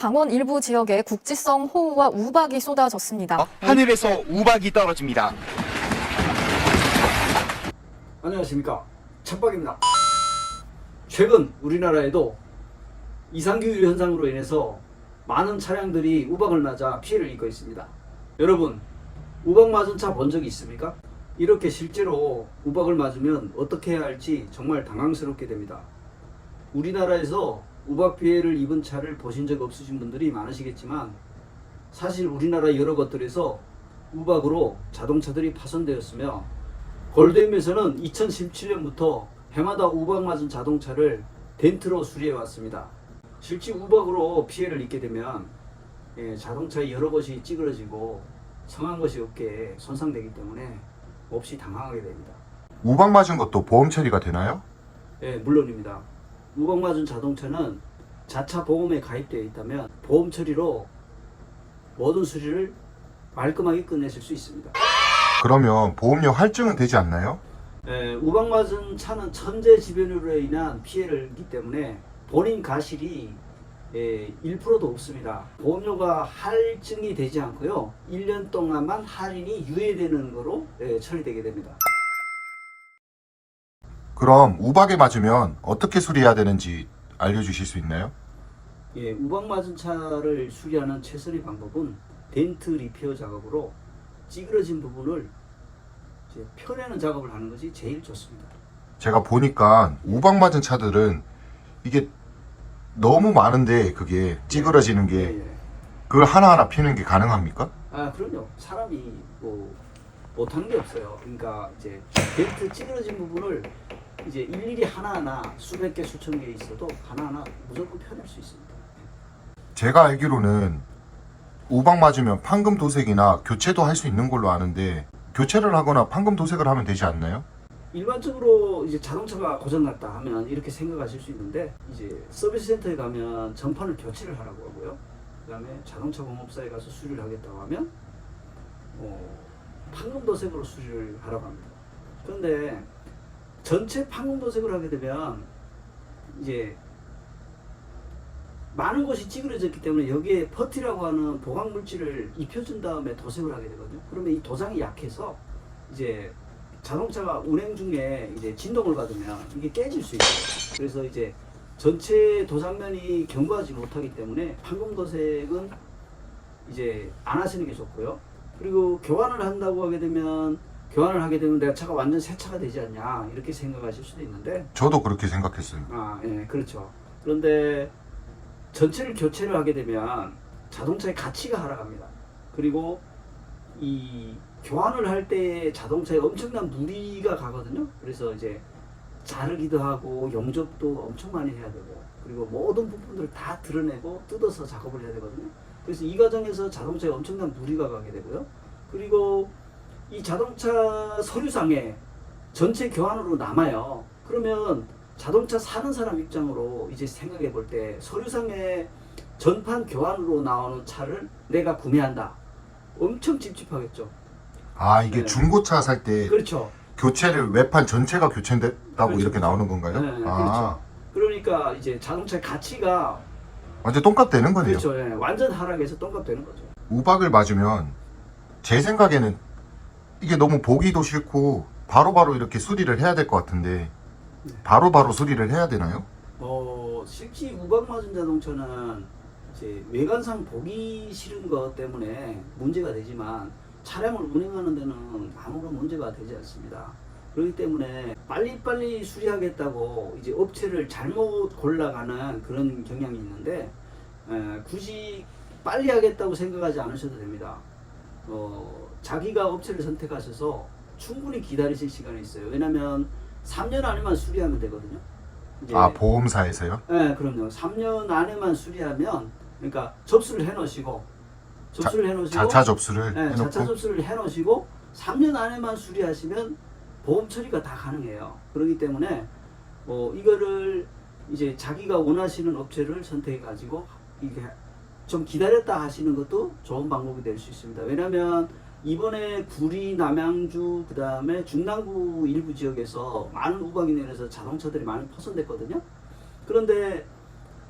강원 일부 지역에 국지성 호우와 우박이 쏟아졌습니다. 하늘에서 우박이 떨어집니다. 안녕하십니까, 찬박입니다. 최근 우리나라에도 이상기후 현상으로 인해서 많은 차량들이 우박을 맞아 피해를 입고 있습니다. 여러분, 우박 맞은 차 본 적이 있습니까? 이렇게 실제로 우박을 맞으면 어떻게 해야 할지 정말 당황스럽게 됩니다. 우리나라에서 우박 피해를 입은 차를 보신 적 없으신 분들이 많으시겠지만, 사실 우리나라 여러 곳들에서 우박으로 자동차들이 파손되었으며, 골드엠에서는 2017년부터 해마다 우박 맞은 자동차를 덴트로 수리해 왔습니다. 실제 우박으로 피해를 입게 되면 자동차의 여러 것이 찌그러지고 성한 것이 없게 손상되기 때문에 몹시 당황하게 됩니다. 우박 맞은 것도 보험 처리가 되나요? 예, 물론입니다. 우박 맞은 자동차는 자차 보험에 가입되어 있다면 보험 처리로 모든 수리를 말끔하게 끝내실 수 있습니다. 그러면 보험료 할증은 되지 않나요? 우박 맞은 차는 천재지변으로 인한 피해를 입기 때문에 본인 가실이 1%도 없습니다. 보험료가 할증이 되지 않고요, 1년 동안만 할인이 유예되는 거로 처리되게 됩니다. 그럼 우박에 맞으면 어떻게 수리해야 되는지 알려주실 수 있나요? 예, 우박 맞은 차를 수리하는 최선의 방법은 덴트 리페어 작업으로 찌그러진 부분을 이제 펴내는 작업을 하는 것이 제일 좋습니다. 제가 보니까 우박 맞은 차들은 이게 너무 많은데 그게 찌그러지는 게 예, 예. 그걸 하나하나 피는 게 가능합니까? 아, 그럼요. 사람이 뭐 못하는 게 없어요. 그러니까 이제 덴트 찌그러진 부분을 이제 일일이 하나하나 수백 개 수천 개 있어도 하나하나 무조건 펴낼 수 있습니다. 제가 알기로는 우박 맞으면 판금 도색이나 교체도 할 수 있는 걸로 아는데, 교체를 하거나 판금 도색을 하면 되지 않나요? 일반적으로 이제 자동차가 고장났다 하면 이렇게 생각하실 수 있는데, 이제 서비스 센터에 가면 전판을 교체를 하라고 하고요. 그 다음에 자동차 공업사에 가서 수리를 하겠다고 하면 판금 도색으로 수리를 하라고 합니다. 그런데 전체 판금 도색을 하게 되면 이제 많은 것이 찌그러졌기 때문에 여기에 퍼티라고 하는 보강 물질을 입혀준 다음에 도색을 하게 되거든요. 그러면 이 도장이 약해서 이제 자동차가 운행 중에 이제 진동을 받으면 이게 깨질 수 있어요. 그래서 이제 전체 도장면이 견고하지 못하기 때문에 판금 도색은 이제 안 하시는 게 좋고요. 그리고 교환을 하게 되면 내가 차가 완전 새 차가 되지 않냐, 이렇게 생각하실 수도 있는데, 저도 그렇게 생각했어요. 예, 그렇죠. 그런데 전체를 교체를 하게 되면 자동차의 가치가 하락합니다. 그리고 이 교환을 할 때 자동차에 엄청난 무리가 가거든요. 그래서 이제 자르기도 하고 용접도 엄청 많이 해야 되고, 그리고 모든 부분들을 다 드러내고 뜯어서 작업을 해야 되거든요. 그래서 이 과정에서 자동차에 엄청난 무리가 가게 되고요. 그리고 이 자동차 서류상에 전체 교환으로 남아요. 그러면 자동차 사는 사람 입장으로 이제 생각해 볼 때, 서류상에 전판 교환으로 나오는 차를 내가 구매한다, 엄청 찝찝하겠죠. 아, 이게 네. 중고차 살 때 그렇죠. 교체를 외판 전체가 교체됐다고 그렇죠. 이렇게 나오는 건가요? 네, 그렇죠. 그러니까 이제 자동차의 가치가 완전 똥값 되는 거네요. 그렇죠. 예, 완전 하락해서 똥값 되는 거죠. 우박을 맞으면 제 생각에는 이게 너무 보기도 싫고 바로바로 이렇게 수리를 해야 될 것 같은데, 바로바로 수리를 해야 되나요? 실제 우박 맞은 자동차는 이제 외관상 보기 싫은 것 때문에 문제가 되지만 차량을 운행하는 데는 아무런 문제가 되지 않습니다. 그렇기 때문에 빨리빨리 수리하겠다고 이제 업체를 잘못 골라가는 그런 경향이 있는데, 굳이 빨리 하겠다고 생각하지 않으셔도 됩니다. 자기가 업체를 선택하셔서 충분히 기다리실 시간이 있어요. 왜냐면 3년 안에만 수리하면 되거든요. 이제 보험사에서요? 네, 그럼요. 3년 안에만 수리하면, 그러니까 접수를 해놓으시고 자차 접수를 네, 해놓고. 자차 접수를 해놓으시고 3년 안에만 수리하시면 보험 처리가 다 가능해요. 그렇기 때문에 이거를 이제 자기가 원하시는 업체를 선택해 가지고 이게 좀 기다렸다 하시는 것도 좋은 방법이 될 수 있습니다. 왜냐하면 이번에 구리, 남양주, 그 다음에 중남부 일부 지역에서 많은 우박이 내려서 자동차들이 많이 파손됐거든요. 그런데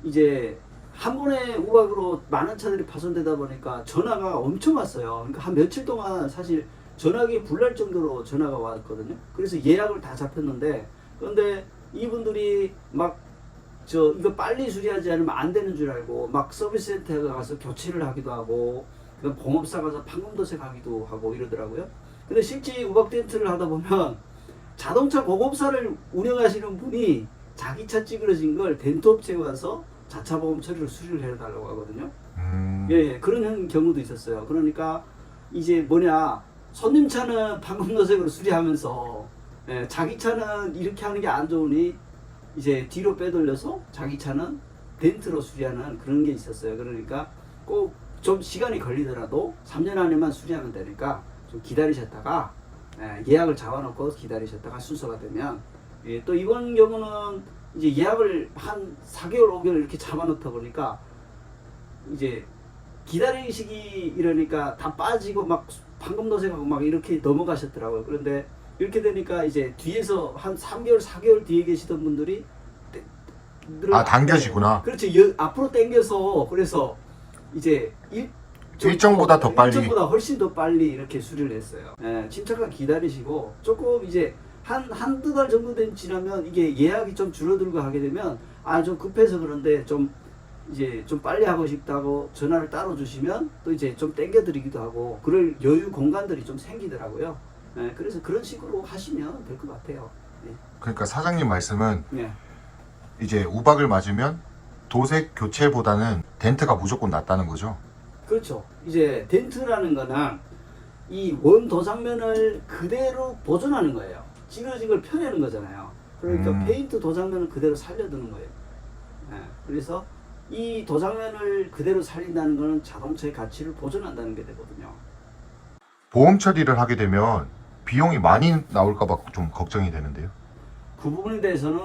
이제 한 번에 우박으로 많은 차들이 파손되다 보니까 전화가 엄청 왔어요. 그러니까 한 며칠 동안 사실 전화기 불날 정도로 전화가 왔거든요. 그래서 예약을 다 잡혔는데, 그런데 이분들이 막 이거 빨리 수리하지 않으면 안 되는 줄 알고 막 서비스 센터에 가서 교체를 하기도 하고, 그다음 공업사 가서 판금 도색하기도 하고 이러더라고요. 근데 실제 우박 덴트를 하다 보면 자동차 보험사를 운영하시는 분이 자기 차 찌그러진 걸 덴트 업체에 와서 자차 보험 처리로 수리를 해달라고 하거든요. 예, 그런 경우도 있었어요. 그러니까 이제 뭐냐, 손님 차는 판금 도색으로 수리하면서 자기 차는 이렇게 하는 게 안 좋으니 이제 뒤로 빼돌려서 자기 차는 덴트로 수리하는 그런 게 있었어요. 그러니까 꼭 좀 시간이 걸리더라도 3년 안에만 수리하면 되니까 좀 기다리셨다가 예약을 잡아놓고 기다리셨다가 순서가 되면, 또 이번 경우는 이제 예약을 한 4개월, 5개월 이렇게 잡아놓다 보니까 이제 기다리시기 이러니까 다 빠지고 막 판금 도색하고 막 이렇게 넘어가셨더라고요. 그런데 이렇게 되니까 이제 뒤에서 한 3개월, 4개월 뒤에 계시던 분들이 당겨지구나. 그렇죠. 앞으로 당겨서 그래서 이제 일정보다 더 빨리. 일정보다 훨씬 더 빨리 이렇게 수리를 했어요. 침착하게 기다리시고 조금 이제 한두 달 정도 지나면 이게 예약이 좀 줄어들고 하게 되면 좀 급해서 그런데 좀 이제 좀 빨리 하고 싶다고 전화를 따로 주시면 또 이제 좀 땡겨드리기도 하고 그럴 여유 공간들이 좀 생기더라고요. 그래서 그런 식으로 하시면 될 것 같아요. 그러니까 사장님 말씀은 네. 이제 우박을 맞으면 도색 교체보다는 덴트가 무조건 낫다는 거죠. 그렇죠. 이제 덴트라는 거는 이 원 도장면을 그대로 보존하는 거예요. 찌그러진 걸 펴내는 거잖아요. 그러니까 페인트 도장면을 그대로 살려두는 거예요. 그래서 이 도장면을 그대로 살린다는 거는 자동차의 가치를 보존한다는 게 되거든요. 보험 처리를 하게 되면 비용이 많이 나올까 봐 좀 걱정이 되는데요. 그 부분에 대해서는